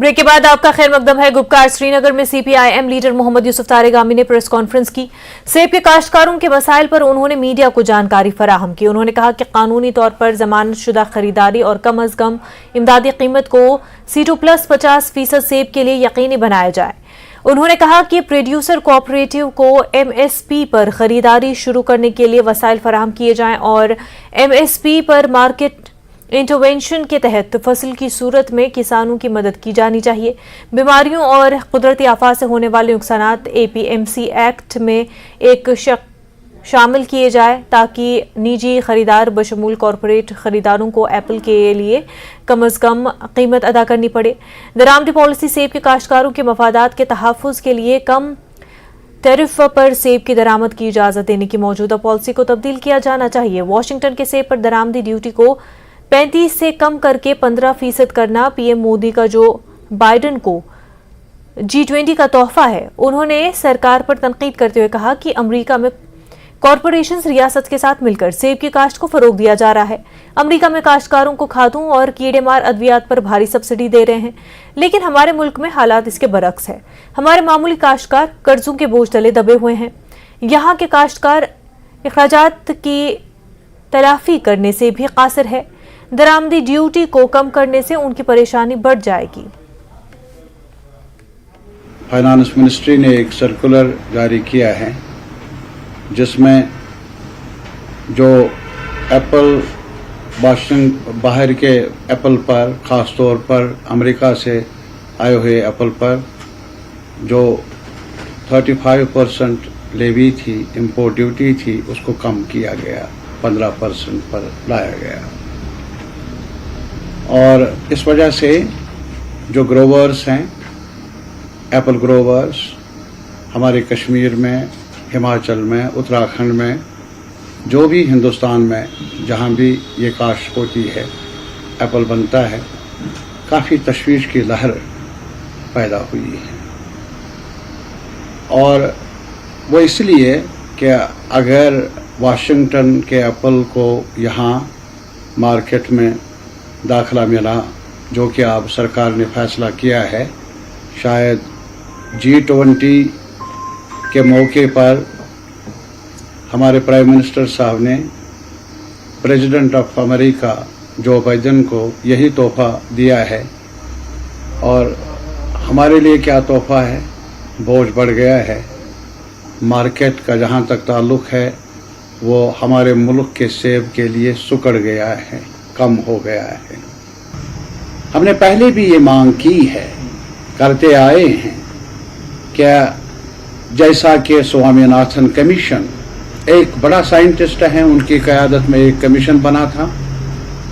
Break के बाद आपका खैर मकदम है। गुपकार श्रीनगर में सीपीआईएम लीडर मोहम्मद यूसुफ तारिगामी ने प्रेस कॉन्फ्रेंस की। सेब के काश्तकारों के मसाइल पर उन्होंने मीडिया को जानकारी फराहम की। उन्होंने कहा कि कानूनी तौर पर जमानतशुदा खरीदारी और कम अज कम इमदादी कीमत को C2+ 50% सेब के लिए यकीनी बनाया जाए। उन्होंने कहा कि प्रोड्यूसर कोऑपरेटिव को MSP पर खरीदारी शुरू करने के लिए वसाइल फराहम किए जाएं और MSP पर मार्केट इंटरवेंशन के तहत फसल की सूरत में किसानों की मदद की जानी चाहिए। बीमारियों और कुदरती आफात से होने वाले नुकसानात APMC एक्ट में एक शामिल किए जाए ताकि निजी खरीदार बशमूल कॉरपोरेट खरीदारों को एप्पल के लिए कम अज कम कीमत अदा करनी पड़े। दरामदी पॉलिसी सेब के काश्तकारों के मफादात के तहफ़्फ़ुज़ के लिए कम टैरिफ पर सेब की दरामद की इजाज़त देने की मौजूदा पॉलिसी को तब्दील किया जाना चाहिए। वाशिंगटन के सेब पर दरामदी ड्यूटी को 35 से कम करके 15% करना पीएम मोदी का जो बाइडेन को G20 का तोहफा है। उन्होंने सरकार पर तनकीद करते हुए कहा कि अमेरिका में कॉरपोरेशंस रियासत के साथ मिलकर सेब की काश्त को फरोग दिया जा रहा है। अमेरिका में काश्तकारों को खादों और कीड़े मार अद्वियात पर भारी सब्सिडी दे रहे हैं, लेकिन हमारे मुल्क में हालात इसके बरक्स है। हमारे मामूली काश्तकार कर्जों के बोझ तले दबे हुए हैं। यहाँ के काश्तकार अखराजात की तलाफी करने से भी कासिर है। दरामदी ड्यूटी को कम करने से उनकी परेशानी बढ़ जाएगी। फाइनेंस मिनिस्ट्री ने एक सर्कुलर जारी किया है जिसमें जो एप्पल बाहर के एप्पल पर, ख़ास तौर पर अमेरिका से आए हुए एप्पल पर जो 35% लेवी थी, इंपोर्ट ड्यूटी थी, उसको कम किया गया, 15% पर लाया गया। और इस वजह से जो ग्रोवर्स हैं, एप्पल ग्रोवर्स हमारे कश्मीर में, हिमाचल में, उत्तराखंड में, जो भी हिंदुस्तान में जहाँ भी ये काश्त होती है, एप्पल बनता है, काफ़ी तशवीश की लहर पैदा हुई है। और वो इसलिए कि अगर वाशिंगटन के एप्पल को यहाँ मार्केट में दाखिला मिला, जो कि अब सरकार ने फैसला किया है, शायद G20 के मौके पर हमारे प्राइम मिनिस्टर साहब ने president of America Joe Biden को यही तोहफा दिया है। और हमारे लिए क्या तोहफा है? बोझ बढ़ गया है। मार्केट का जहाँ तक ताल्लुक़ है वो हमारे मुल्क के सेब के लिए सुकड़ गया है, कम हो गया है। हमने पहले भी ये मांग की है, करते आए हैं, क्या जैसा कि स्वामीनाथन कमीशन, एक बड़ा साइंटिस्ट है, उनकी क़यादत में एक कमीशन बना था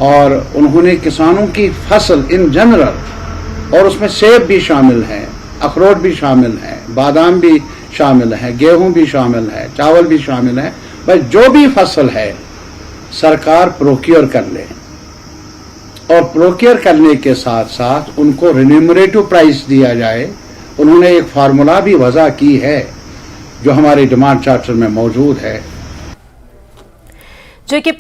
और उन्होंने किसानों की फसल इन जनरल, और उसमें सेब भी शामिल है, अखरोट भी शामिल है, बादाम भी शामिल है, गेहूं भी शामिल है, चावल भी शामिल है, भाई जो भी फसल है सरकार प्रोक्योर कर ले और प्रोक्योर करने के साथ साथ उनको रिन्यूमरेटिव प्राइस दिया जाए। उन्होंने एक फार्मूला भी वज़ा की है जो हमारे डिमांड चार्टर में मौजूद है। जो कि